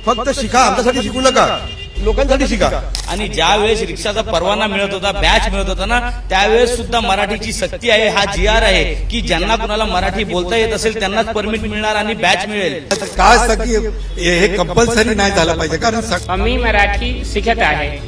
फक्त शिका, आमच्यासाठी शिकू नका, लोकांसाठी शिका. आणि ज्या वेळेस रिक्षाचा परवाना मिळत होता, बॅच मिळत होता ना, त्यावेळेस सुद्धा मराठीची सक्ती आहे. हा GR आहे की ज्यांना कुणाला मराठी बोलता येत असेल त्यांनाच परमिट मिळणार आणि बॅच मिळेल. का की हे कंपल्सरी नाही झालं पाहिजे, कारण मी मराठी शिकत आहे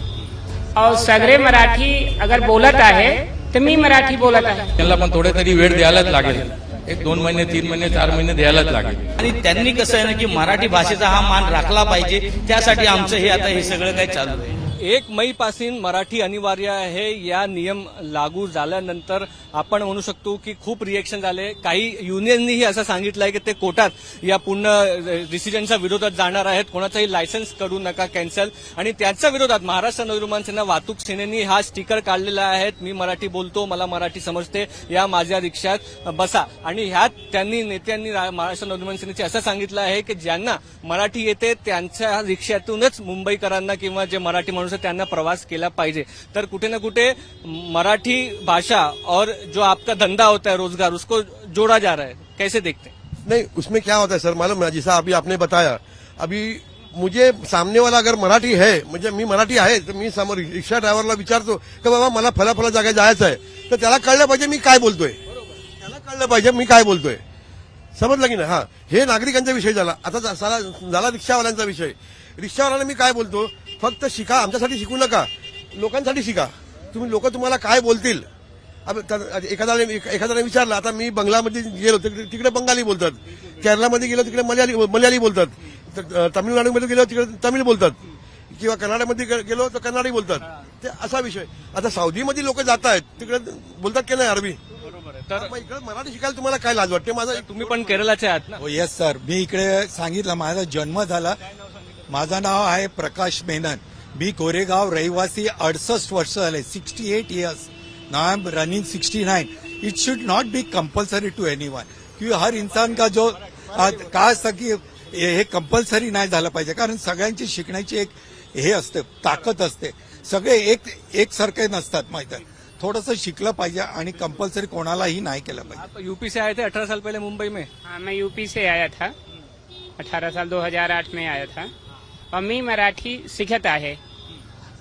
और सगळे मराठी अगर बोलत आहे तर मी मराठी बोलत आहे. त्यांना पण थोडे तरी वेळ द्यायलाच लागेल. 1-2 महिने, 3 महिने, 4 महिने द्यायलाच लागेल. आणि त्यांनी कसं आहे ना की मराठी भाषेचा हा मान राखला पाहिजे. त्यासाठी आमचं हे आता हे सगळं काही चालू आहे. 1 मईपासून मराठी अनिवार्य आहे. या नियम लागू झाल्यानंतर आपण म्हणू शकतो की खूप रिएक्शन झाले. काही युनियननीही असं सांगितलंय की ते कोर्टात या पूर्ण डिसिजनच्या विरोधात जाणार आहेत. कोणाचाही लायसन्स करू नका कॅन्सल. आणि त्याच्या विरोधात महाराष्ट्र नवनिर्माण सेना वाहतूक सेनेनी हा स्टिकर काढलेला आहे, मी मराठी बोलतो, मला मराठी समजते, या माझ्या रिक्षात बसा. आणि ह्यात त्यांनी नेत्यांनी महाराष्ट्र नवनिर्माण सेनेचे असं सांगितलं आहे की ज्यांना मराठी येते त्यांच्या रिक्षातूनच मुंबईकरांना किंवा जे मराठी माणूस त्यांना प्रवास केला पाहिजे. तर कुठे ना कुठे मराठी भाषा और जो आपका धंधा होता है रोजगार, उसको जोड़ा जा रहा है. कैसे देखते हैं? नहीं, उसमें क्या होता है सर, मालूम है, जैसा अभी आपने बताया, अभी मुझे सामने वाला अगर मराठी है, म्हणजे मी मराठी आहे, तर मी समोर रिक्षा ड्रायव्हरला विचारतो की बाबा मला फला जागा जायचं आहे, तर त्याला कळलं पाहिजे मी काय बोलतोय, त्याला कळलं पाहिजे मी काय बोलतोय. समजलं की नाही? हा, हे नागरिकांचा विषय झाला. आता झाला रिक्षावाल्यांचा विषय. रिक्षावाल्यांना मी काय बोलतो, फक्त शिका, आमच्यासाठी शिकू नका, लोकांसाठी शिका. तुम्हाला काय बोलतील. एखाद्याने विचारलं, आता मी बंगलामध्ये गेलो तिकडे बंगाली बोलतात, केरळमध्ये गेलो तिकडे मल्याळी बोलतात, तामिळनाडूमध्ये गेलो तिकडे तमिळ बोलतात, किंवा कर्नाटकमध्ये गेलो तर कन्नडी बोलतात. ते असा विषय. आता सौदीमध्ये लोक जात आहेत, तिकडे बोलतात की नाही अरबी. तर इकडे मराठी शिकायला तुम्हाला काय लाज वाटते? तुम्ही पण केरळाचे आहात ना? हो, येस सर. मी इकडे सांगितलं, माझा जन्म झाला. माझं नाव आहे प्रकाश मेनन. मी कोरेगाव रहिवासी. 68 वर्ष झाले, 68 years. Now I am running 69. It should not be compulsory to anyone, क्योंकि हर इंसान का जो का की हे कंपल्सरी नाही झालं पाहिजे, कारण सगळ्यांची शिकण्याची एक हे असते, ताकद असते. सगळे एकसारखे नसतात, माहिती आहे. थोडंसं शिकलं पाहिजे आणि कंपल्सरी कोणालाही नाही केलं पाहिजे. आप यूपी से आए थे 18 साल पहले मुंबई में? हाँ, मैं यूपी से आया था. 18 साल 2008 में आया था. और मी मराठी शिकत आहे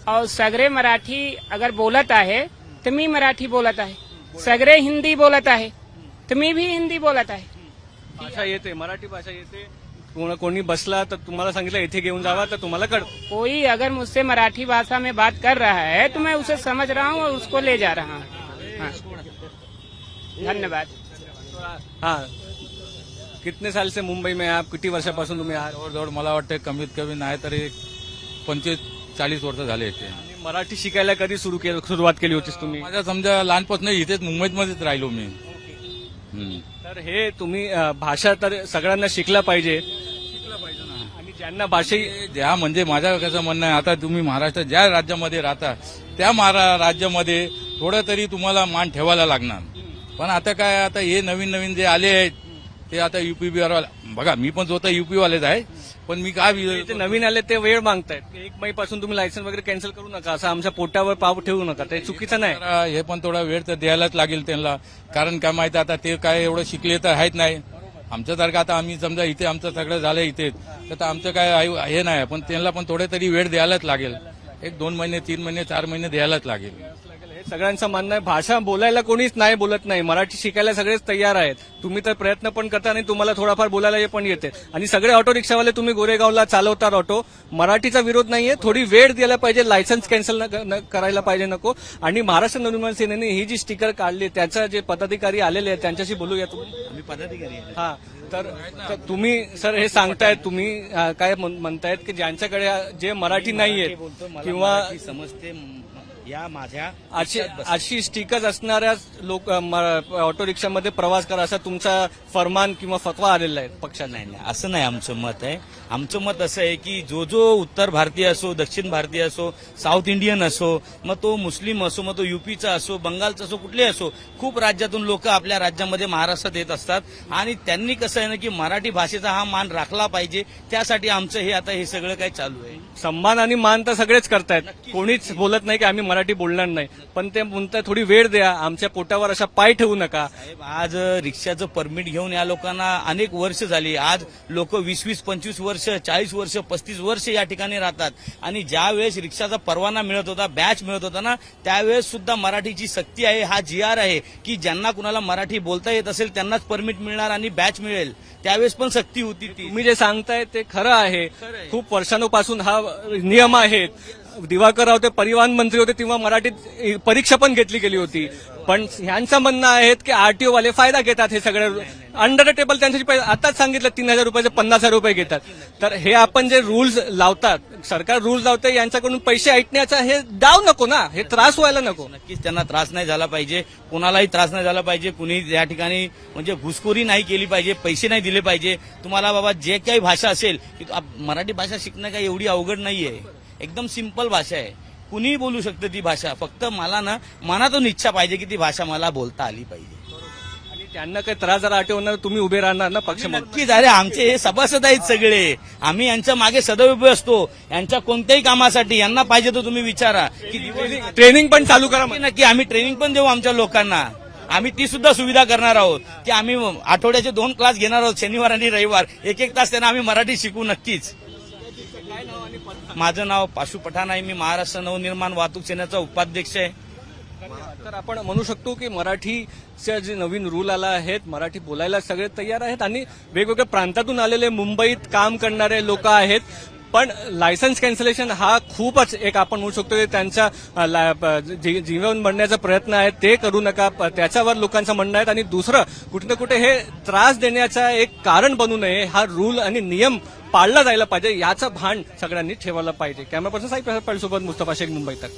और सगळे मराठी अगर बोलत आहे तर मी मराठी बोलत आहे. सगळे हिंदी बोलत आहे तर मी भी हिंदी बोलत आहे. भाषा येते, मराठी भाषा येते. कोणी बसला तर तुम्हाला सांगितलं इथे घेऊन जावा तर तुम्हाला कळ. कोई अगर मुझसे मराठी भाषा में बात कर रहा है तो मैं उसे समझ रहा हूँ और उसको ले जा रहा हूँ. हाँ, धन्यवाद. हाँ, कितने साल से मुंबई में आप? किती वर्षापासून तुम्ही आहात? जवळजवळ मला वाटतं कमीत कमी नाही तरी 25-40 वर्ष झाले इथे. आणि मराठी शिकायला कधी सुरुवात केली होतीस तुम्ही? माझ्या समजा लहानपासून इथेच मुंबईमध्येच राहिलो मी. तर हे तुम्ही भाषा तर सगळ्यांना शिकला पाहिजे. आणि ज्यांना भाषा ज्या म्हणजे माझं कसं म्हणणं आहे, आता तुम्ही महाराष्ट्र ज्या राज्यामध्ये राहता त्या राज्यामध्ये थोडं तरी तुम्हाला मान ठेवायला लागणार. पण आता काय, आता हे नवीन जे आले आहेत ते आता युपी बिहार बघा, मी पण स्वतः युपी वालेच आहे, पण मी काय ते नवीन आले ते वेळ मागतायत. 1 मई पासून तुम्ही लायसन्स वगैरे कॅन्सल करू नका, असं आमच्या पोटावर पाव ठेवू नका, ते चुकीचं नाही. हे पण थोडा वेळ तर द्यायलाच लागेल त्यांना, कारण काय माहिती आता ते काय एवढं शिकले तर आहेत नाही. आमच्यासारखं आता आम्ही समजा इथे आमचं सगळं झालं इथेच, तर आमचं काय हे नाही, पण त्यांना पण थोडे तरी वेळ द्यायलाच लागेल. 1-2 महिने, 3 महिने, 4 महिने द्यायलाच लागेल. हे सगळ्यांचं म्हणणं आहे. भाषा बोलायला कोणीच नाही बोलत नाही, मराठी शिकायला सगळेच तयार आहेत. तुम्ही तर प्रयत्न पण करता आणि तुम्हाला थोडाफार बोलायला पण येते. आणि सगळे ऑटो रिक्षावाले तुम्ही गोरेगावला चालवतात ऑटो, मराठीचा विरोध नाहीये, थोडी वेळ द्यायला पाहिजे, लायसन्स कॅन्सल करायला पाहिजे नको. आणि महाराष्ट्र नवनिर्माण सेनेने ही जी स्टिकर काढली त्याचा जे पदाधिकारी आलेले आहेत त्यांच्याशी बोलूया. तुम्ही आम्ही पदाधिकारी आहे. हा, तर तुम्ही सर हे सांगतायत, तुम्ही काय म्हणतायत की ज्यांच्याकडे जे मराठी नाहीये किंवा समजते या माझ्या अशी स्टिकर्स असणाऱ्या लोक ऑटो रिक्षामध्ये प्रवास करा असा तुमचा फरमान किंवा फतवा आलेला आहे पक्षाने? नाही, असं नाही आमचं मत आहे. आमचं मत असं आहे की जो उत्तर भारतीय असो, दक्षिण भारतीय असो, साऊथ इंडियन असो, मग तो मुस्लिम असो, मग तो युपीचा असो, बंगालचा असो, कुठले असो, खूप राज्यातून लोक आपल्या राज्यामध्ये महाराष्ट्रात येत असतात. आणि त्यांनी कसं आहे ना की मराठी भाषेचा हा मान राखला पाहिजे. त्यासाठी आमचं हे आता हे सगळं काही चालू आहे. सन्मान आणि मान तर सगळेच करतायत, कोणीच बोलत नाही की आम्ही मराठी मराठी बोलणार नाही, पण ते म्हणतात थोडी वेळ द्या, आमच्या पोटावर अशा पाय ठेवू नका. साहेब, आज रिक्षाचं परमिट घेऊन या लोकांना अनेक वर्ष झाली. आज लोक 20-20, 25 वर्ष, 40 वर्ष, 35 वर्ष या ठिकाणी राहतात. आणि ज्या वेळेस रिक्षाचा परवाना मिळत होता, बॅच मिळत होता ना, त्यावेळेस सुद्धा मराठीची सक्ती आहे. हा GR आहे की ज्यांना कुणाला मराठी बोलता येत असेल त्यांनाच परमिट मिळणार आणि बॅच मिळेल. त्यावेळेस पण सक्ती होती ती. तुम्ही जे सांगताय ते खरं आहे. खूप वर्षांपासून हा नियम आहे. दिवाकर राव ते परिवहन मंत्री होते तेव्हा मराठीत परीक्षा पण घेतली गेली होती. पण ह्यांचं म्हणणं आहे की आरटीओ वाले फायदा घेतात. हे सगळे अंडर द टेबल त्यांच्याशी आताच सांगितलं 3,000 रुपयाचे 50,000 रुपये घेतात. तर हे आपण जे रूल्स लावतात, सरकार रूल्स लावते, यांच्याकडून पैसे ऐकण्याचा हे डाव नको ना, हे त्रास व्हायला नको. नक्कीच त्यांना त्रास नाही झाला पाहिजे, कुणालाही त्रास नाही झाला पाहिजे. कुणी या ठिकाणी म्हणजे घुसखोरी नाही केली पाहिजे, पैसे नाही दिले पाहिजे. तुम्हाला बाबा जे काही भाषा असेल, मराठी भाषा शिकणं काही एवढी अवघड नाहीये, एकदम सिंपल भाषा आहे. कुणीही बोलू शकतं ती भाषा. फक्त मला ना मनातून इच्छा पाहिजे की ती भाषा मला बोलता आली पाहिजे. आणि त्यांना काही त्रास जरा आठवणार तुम्ही उभे राहणार ना पक्ष म्हणून. नक्कीच. अरे आमचे हे सभासद आहेत सगळे, आम्ही यांच्या मागे सदैव उभे असतो. यांच्या कोणत्याही कामासाठी यांना पाहिजे तर तुम्ही विचारा की ट्रेनिंग पण चालू करा. नक्की आम्ही ट्रेनिंग पण देऊ आमच्या लोकांना. आम्ही ती सुद्धा सुविधा करणार आहोत की आम्ही आठवड्याचे 2 क्लास घेणार आहोत, शनिवार आणि रविवार. 1-1 तास त्यांना आम्ही मराठी शिकू. नक्कीच. माझं नाव पाशू पठाण आहे. मी महाराष्ट्र नवनिर्माण वाहतूक सेनेचा उपाध्यक्ष आहे. तर आपण म्हणू शकतो की मराठीचे जे नवीन रूल आला आहेत, मराठी बोलायला सगळे तयार आहेत आणि वेगवेगळ्या प्रांतातून आलेले मुंबईत काम करणारे लोक आहेत. पण लायसन्स कॅन्सलेशन हा खूपच एक आपण म्हणू शकतो की त्यांच्या जीवन बनण्याचा प्रयत्न आहे, ते करू नका, त्याच्यावर लोकांचं म्हणणं आहे. आणि दुसरं कुठे ना कुठे हे त्रास देण्याचा एक कारण बनू नये, हा रूल आणि नियम पाळला जायला पाहिजे, याचं भान सगळ्यांनी ठेवायला पाहिजे. कॅमेरा पर्सन साई प्रसाद पाटील सोबत मुस्तफा शेख, मुंबई तक.